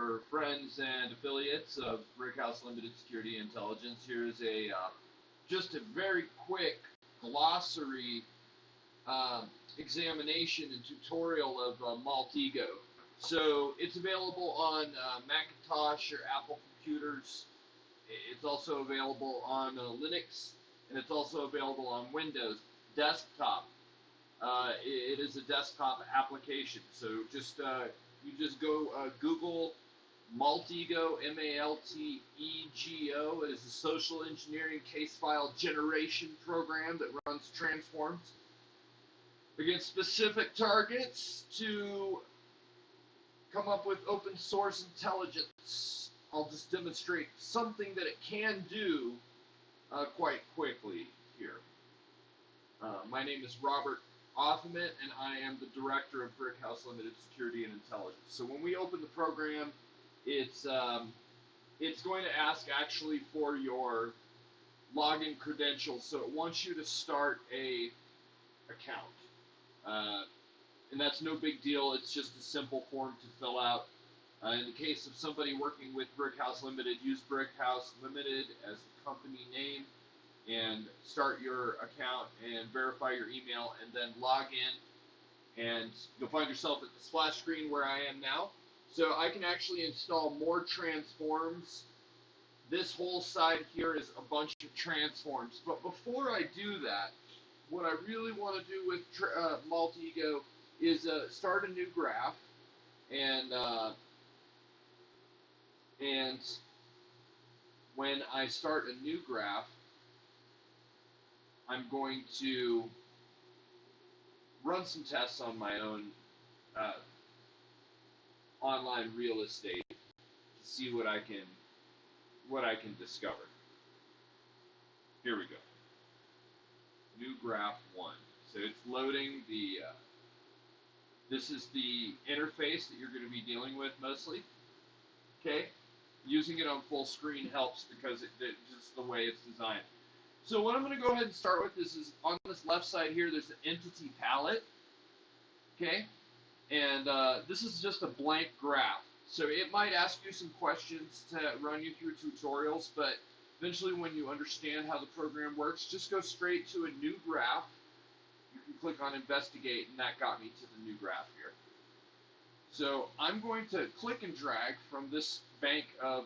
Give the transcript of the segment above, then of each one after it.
for friends and affiliates of Brickhouse Limited Security Intelligence. Here's a just a very quick glossary examination and tutorial of Maltego. So it's available on Macintosh or Apple computers. It's also available on Linux, and it's also available on Windows desktop. It is a desktop application. So you just go Google Maltego, Maltego. It is a social engineering case file generation program that runs transforms against specific targets to come up with open source intelligence. I'll just demonstrate something that it can do quite quickly here. My name is Robert Offman, and I am the director of Brickhouse Limited Security and Intelligence. So when we open the program, it's going to ask actually for your login credentials. So it wants you to start a account, and that's no big deal. It's just a simple form to fill out. In the case of somebody working with Brickhouse Limited, use Brickhouse Limited as the company name and start your account and verify your email and then log in, and you'll find yourself at the splash screen where I am now. So I can actually install more transforms. This whole side here is a bunch of transforms. But before I do that, what I really want to do with Maltego is start a new graph, and when I start a new graph, I'm going to run some tests on my own online real estate to see what I can discover. Here we go. New graph 1. So it's loading the. This is the interface that you're going to be dealing with mostly. Okay, using it on full screen helps because it's just the way it's designed. So what I'm going to go ahead and start with is on this left side here, there's an entity palette. Okay, and this is just a blank graph. So it might ask you some questions to run you through tutorials, but eventually when you understand how the program works, just go straight to a new graph. You can click on investigate, and that got me to the new graph here. So I'm going to click and drag from this bank of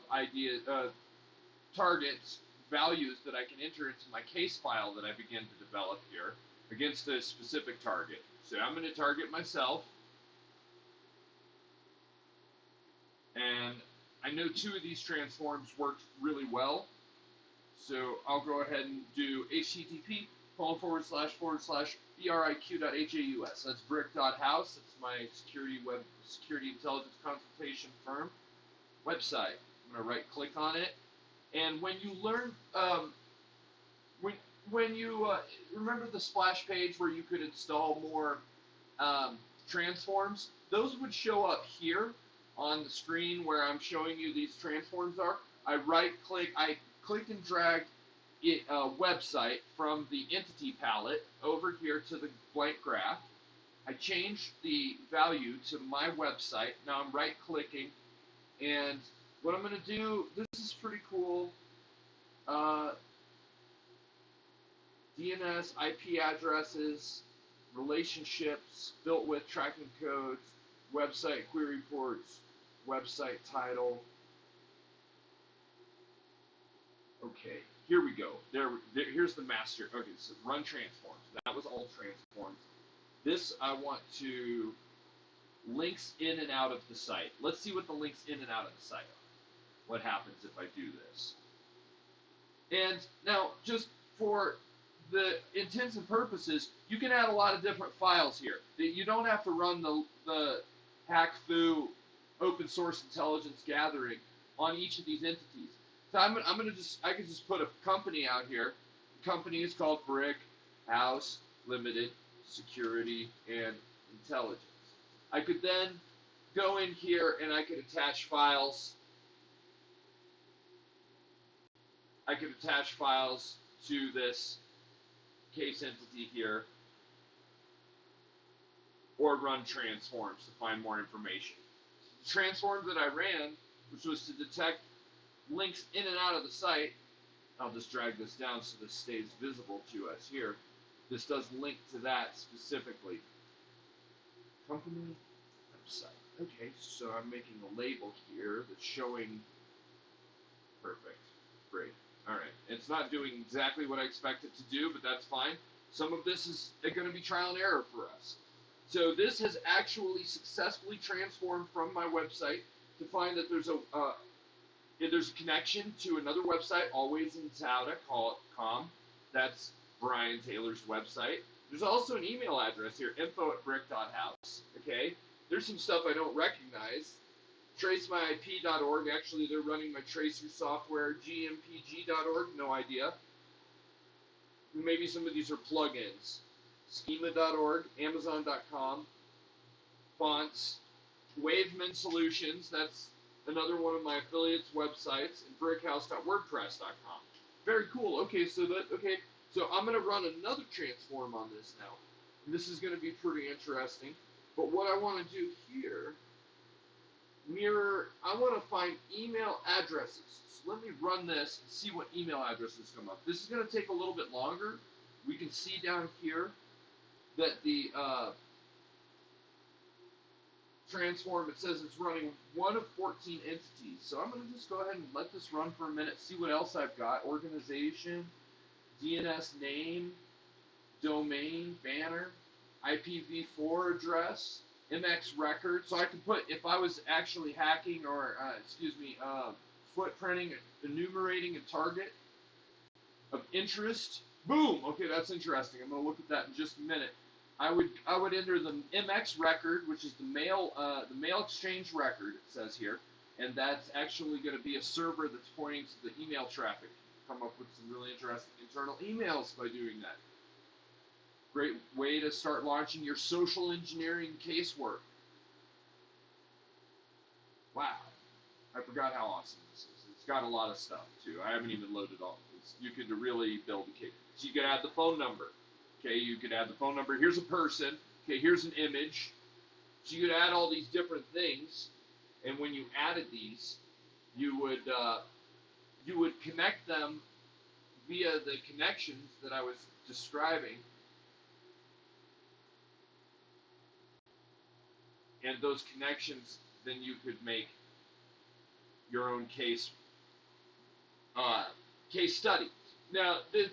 targets, values that I can enter into my case file that I begin to develop here against a specific target. So I'm going to target myself, and I know 2 of these transforms worked really well, so I'll go ahead and do http://briq.haus. That's brick.house. It's my security intelligence consultation firm website. I'm going to right click on it, and when you learn, when you remember the splash page where you could install more transforms, those would show up here on the screen where I'm showing you these transforms are. I click and drag it website from the entity palette over here to the blank graph. I change the value to my website. Now I'm right clicking, and what I'm going to do, this is pretty cool. DNS, IP addresses, relationships, built with tracking codes, website query ports, website title. Okay, here we go. Here's the master. Okay, so run transforms. That was all transforms. This I want to links in and out of the site. Let's see what the links in and out of the site are. What happens if I do this? And now, just for the intents and purposes, you can add a lot of different files here. You don't have to run the hack-fu open source intelligence gathering on each of these entities. So I could just put a company out here. The company is called Brickhouse Limited Security and Intelligence. I could then go in here and I could attach files. I could attach files to this case entity here, or run transforms to find more information. The transform that I ran which was to detect links in and out of the site. I'll just drag this down so this stays visible to us here. This does link to that specifically. Company website. Okay, so I'm making a label here that's showing. Perfect. Great. All right. It's not doing exactly what I expect it to do, but that's fine. Some of this is going to be trial and error for us. So this has actually successfully transformed from my website to find that there's a connection to another website, alwaysintown.com. That's Brian Taylor's website. There's also an email address here, info@brick.house. Okay? There's some stuff I don't recognize. TraceMyIP.org. Actually, they're running my tracer software. GMPG.org. No idea. Maybe some of these are plugins. Schema.org. Amazon.com. Fonts. Waveman Solutions. That's another one of my affiliates' websites. And brickhouse.wordpress.com. Very cool. Okay, so I'm going to run another transform on this now. And this is going to be pretty interesting. But what I want to do here, mirror, I want to find email addresses. So let me run this and see what email addresses come up. This is going to take a little bit longer. We can see down here that the transform, it says it's running 1 of 14 entities. So I'm going to just go ahead and let this run for a minute, see what else I've got. Organization, DNS name, domain, banner, IPv4 address, MX record. So I could put, if I was actually hacking or, footprinting, enumerating a target of interest. Boom! Okay, that's interesting. I'm going to look at that in just a minute. I would enter the MX record, which is the mail exchange record, it says here, and that's actually going to be a server that's pointing to the email traffic. Come up with some really interesting internal emails by doing that. Great way to start launching your social engineering casework. Wow. I forgot how awesome this is. It's got a lot of stuff, too. I haven't even loaded all of this. You could really build a case. So you could add the phone number. Okay, you could add the phone number. Here's a person. Okay, here's an image. So you could add all these different things. And when you added these, you would connect them via the connections that I was describing. And those connections, then you could make your own case study. Now, this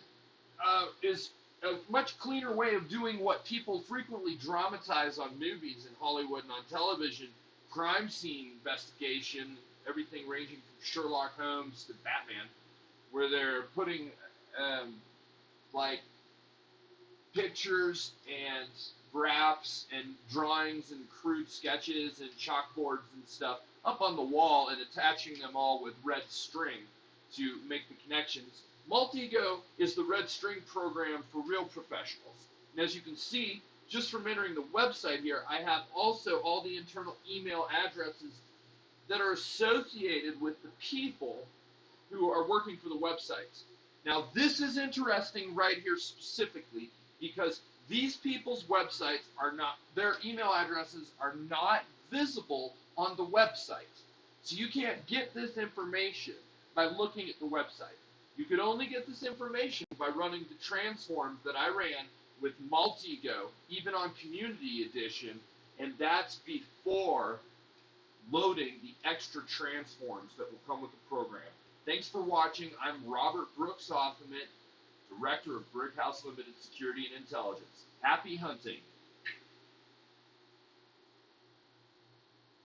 is a much cleaner way of doing what people frequently dramatize on movies in Hollywood and on television: crime scene investigation, everything ranging from Sherlock Holmes to Batman, where they're putting like pictures and graphs and drawings and crude sketches and chalkboards and stuff up on the wall and attaching them all with red string to make the connections. Maltego is the red string program for real professionals. And as you can see, just from entering the website here, I have also all the internal email addresses that are associated with the people who are working for the websites. Now, this is interesting right here specifically because these people's websites are not, their email addresses are not visible on the website. So you can't get this information by looking at the website. You could only get this information by running the transforms that I ran with Maltego, even on Community Edition, and that's before loading the extra transforms that will come with the program. Thanks for watching. I'm Robert Brooks Offerman, Director of Brick House Limited Security and Intelligence. Happy hunting.